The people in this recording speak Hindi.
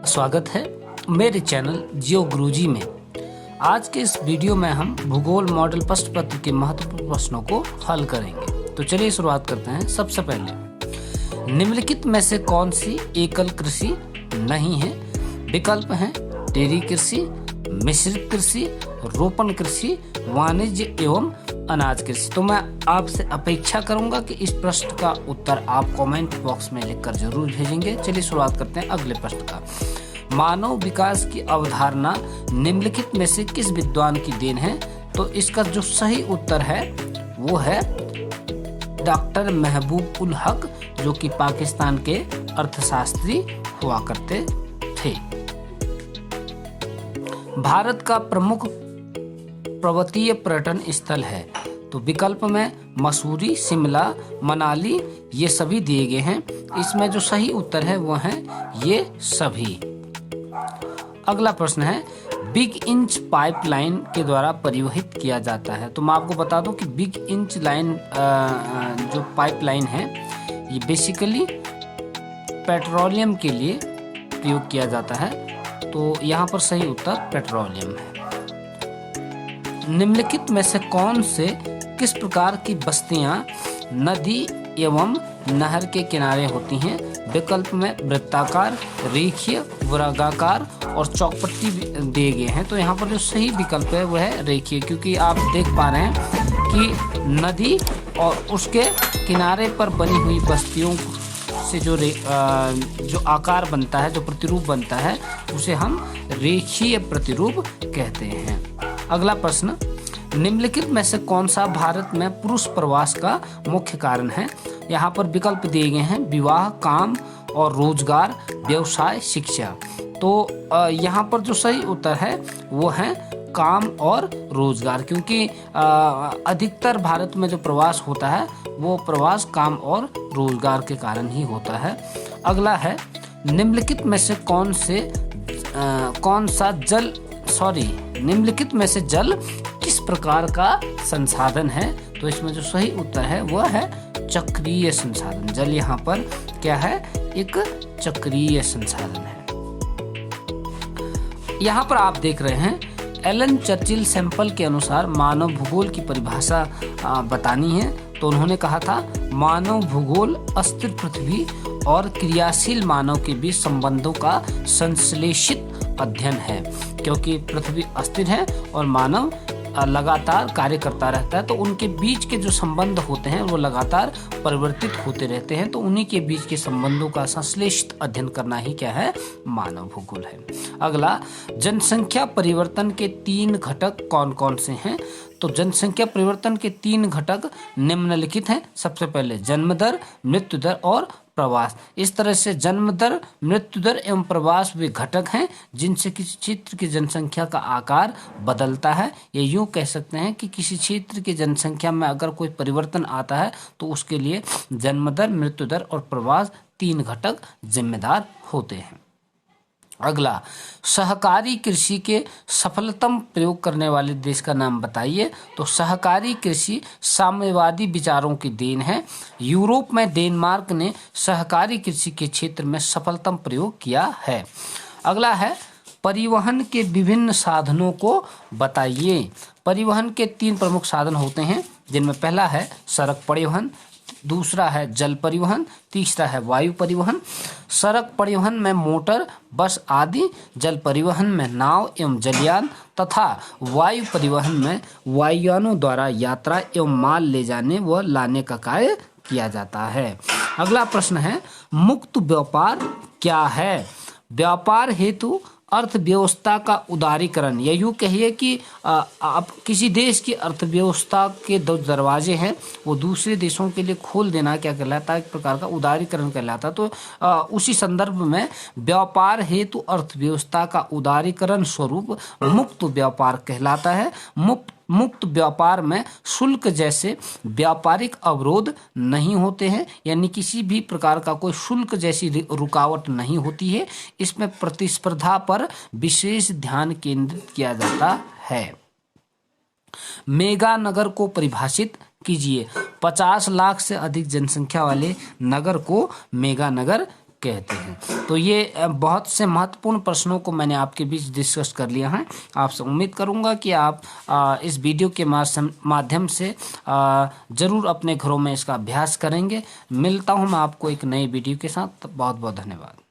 स्वागत है मेरे चैनल जियो गुरुजी में। आज के इस वीडियो में हम भूगोल मॉडल प्रश्न पत्र के महत्वपूर्ण प्रश्नों को हल करेंगे। तो चलिए शुरुआत करते हैं। सबसे पहले निम्नलिखित में से कौन सी एकल कृषि नहीं है? विकल्प हैं डेयरी कृषि, मिश्रित कृषि, रोपण कृषि, वाणिज्य एवं अनाज कृषि। तो मैं आपसे अपेक्षा करूंगा कि इस प्रश्न का उत्तर आप कमेंट बॉक्स में लिखकर जरूर भेजेंगे। चलिए शुरुआत करते हैं अगले प्रश्न का। मानव विकास की अवधारणा निम्नलिखित में से किस विद्वान की देन है? तो इसका जो सही उत्तर है वो है डॉक्टर महबूब उल हक, जो कि पाकिस्तान के अर्थशास्त्री हुआ करते थे। भारत का प्रमुख पर्वतीय पर्यटन स्थल है? तो विकल्प में मसूरी, शिमला, मनाली ये सभी दिए गए हैं। इसमें जो सही उत्तर है वो है ये सभी। अगला प्रश्न है बिग इंच पाइपलाइन के द्वारा परिवहित किया जाता है। तो मैं आपको बता दूं कि बिग इंच लाइन जो पाइपलाइन है ये बेसिकली पेट्रोलियम के लिए प्रयोग किया जाता है। तो यहाँ पर सही उत्तर पेट्रोलियम है। निम्नलिखित में से कौन से किस प्रकार की बस्तियां नदी एवं नहर के किनारे होती हैं? विकल्प में वृत्ताकार, रेखीय, वर्गाकार और चौपट्टी दिए गए हैं। तो यहाँ पर जो सही विकल्प है वह है रेखीय, क्योंकि आप देख पा रहे हैं कि नदी और उसके किनारे पर बनी हुई बस्तियों से जो आकार बनता है, जो प्रतिरूप बनता है, उसे हम रेखीय प्रतिरूप कहते हैं। अगला प्रश्न निम्नलिखित में से कौन सा भारत में पुरुष प्रवास का मुख्य कारण है? यहाँ पर विकल्प दिए गए हैं विवाह, काम और रोजगार, व्यवसाय, शिक्षा। तो यहाँ पर जो सही उत्तर है वो है काम और रोजगार, क्योंकि अधिकतर भारत में जो प्रवास होता है वो प्रवास काम और रोजगार के कारण ही होता है। अगला है निम्नलिखित में से निम्नलिखित में से जल किस प्रकार का संसाधन है? तो इसमें जो सही उत्तर है वह है चक्रीय संसाधन। जल यहाँ पर क्या है? एक चक्रीय संसाधन है। यहाँ पर आप देख रहे हैं एलन चर्चिल सैंपल के अनुसार मानव भूगोल की परिभाषा बतानी है। तो उन्होंने कहा था मानव भूगोल अस्थिर पृथ्वी और क्रियाशील मानव के बीच संबंधों का संश्लेषित अध्ययन है। क्योंकि पृथ्वी अस्थिर है और मानव लगातार कार्य करता रहता है, तो उनके बीच के जो संबंध होते हैं वो लगातार परिवर्तित होते रहते हैं। तो उन्हीं के बीच के संबंधों का संश्लेषित अध्ययन करना ही क्या है? मानव भूगोल है। अगला जनसंख्या परिवर्तन के 3 घटक कौन कौन से हैं? तो जनसंख्या परिवर्तन के 3 घटक निम्नलिखित हैं। सबसे पहले जन्म दर, मृत्यु दर और प्रवास। इस तरह से जन्म दर, मृत्यु दर एवं प्रवास वे घटक हैं जिनसे किसी क्षेत्र की जनसंख्या का आकार बदलता है। या यूं कह सकते हैं कि किसी क्षेत्र की जनसंख्या में अगर कोई परिवर्तन आता है तो उसके लिए जन्म दर, मृत्यु दर और प्रवास 3 घटक जिम्मेदार होते हैं। अगला सहकारी कृषि के सफलतम प्रयोग करने वाले देश का नाम बताइए। तो सहकारी कृषि साम्यवादी विचारों की देन है। यूरोप में डेनमार्क ने सहकारी कृषि के क्षेत्र में सफलतम प्रयोग किया है। अगला है परिवहन के विभिन्न साधनों को बताइए। परिवहन के 3 प्रमुख साधन होते हैं, जिनमें पहला है सड़क परिवहन, दूसरा है जल परिवहन, तीसरा है वायु परिवहन। सड़क परिवहन में मोटर, बस आदि, जल परिवहन में नाव एवं जलयान तथा वायु परिवहन में वायुयानों द्वारा यात्रा एवं माल ले जाने व लाने का कार्य किया जाता है। अगला प्रश्न है मुक्त व्यापार क्या है? व्यापार हेतु अर्थव्यवस्था का उदारीकरण, या यूँ कहिए कि आप किसी देश की अर्थव्यवस्था के जो दरवाजे हैं वो दूसरे देशों के लिए खोल देना क्या कहलाता है? एक प्रकार का उदारीकरण कहलाता है। तो उसी संदर्भ में व्यापार हेतु अर्थव्यवस्था का उदारीकरण स्वरूप मुक्त व्यापार कहलाता है। मुक्त व्यापार में शुल्क जैसे व्यापारिक अवरोध नहीं होते हैं, यानी किसी भी प्रकार का कोई शुल्क जैसी रुकावट नहीं होती है। इसमें प्रतिस्पर्धा पर विशेष ध्यान केंद्रित किया जाता है। मेगा नगर को परिभाषित कीजिए। 50 लाख से अधिक जनसंख्या वाले नगर को मेगा नगर कहते हैं। तो ये बहुत से महत्वपूर्ण प्रश्नों को मैंने आपके बीच डिस्कस कर लिया है। आपसे उम्मीद करूंगा कि आप इस वीडियो के माध्यम से ज़रूर अपने घरों में इसका अभ्यास करेंगे। मिलता हूं मैं आपको एक नई वीडियो के साथ। बहुत बहुत धन्यवाद।